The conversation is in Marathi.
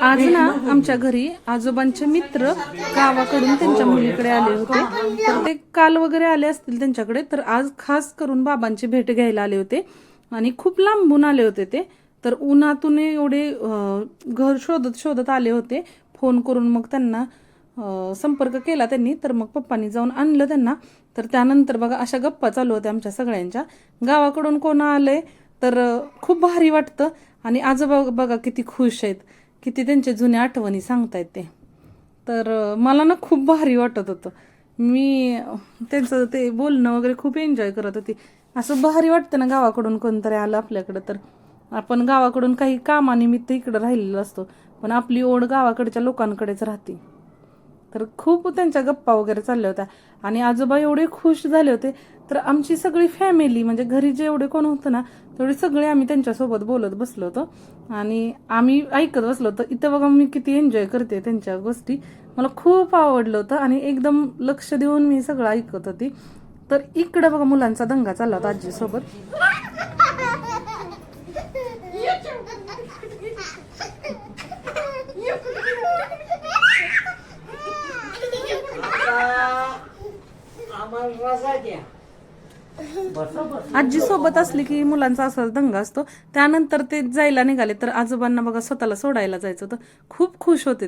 आज ना आमच्या घरी आजोबांचे मित्र गावाकडून त्यांच्या मुलीकडे आले होते, तर ते काल वगैरे आले असतील त्यांच्याकडे, तर आज खास करून बाबांची भेट घ्यायला आले होते आणि खूप लांबून आले होते ते. तर उन्हातून एवढे घर शोधत शोधत आले होते. फोन करून मग त्यांना संपर्क केला त्यांनी, तर मग पप्पांनी जाऊन आणलं त्यांना. तर त्यानंतर बघा अशा गप्पा चालू होत्या आमच्या सगळ्यांच्या. गावाकडून कोण आलंय तर खूप भारी वाटतं. आणि आजोबा बघा किती खुश आहेत, किती त्यांच्या जुन्या आठवणी सांगतायत ते. तर मला ना खूप भारी वाटत होतं. मी त्यांचं ते बोलणं वगैरे खूप एन्जॉय करत होती. असं भारी वाटतं ना गावाकडून कोणतरी आलं आपल्याकडं. तर आपण गावाकडून काही कामानिमित्त इकडं राहिलेलो असतो, पण आपली ओढ गावाकडच्या लोकांकडेच राहते. तर खूप त्यांच्या गप्पा वगैरे चालल्या होत्या आणि आजोबा एवढे खुश झाले होते. तर आमची सगळी फॅमिली म्हणजे घरी जेवढे कोण होतं ना तेवढे सगळे आम्ही त्यांच्यासोबत बोलत बसलो होतो आणि आम्ही ऐकत बसलो होतो. इथं बघा मी किती एन्जॉय करते त्यांच्या गोष्टी. मला खूप आवडलं होतं आणि एकदम लक्ष देऊन मी सगळं ऐकत होती. तर इकडं बघा मुलांचा दंगा चालला होता आजीसोबत. आजी सोबत असली की मुलांचा असाच दंगा असतो. त्यानंतर ते जायला निघाले तर आजोबांना बघा स्वतःला सोडायला जायचं होतं. खूप खुश होते.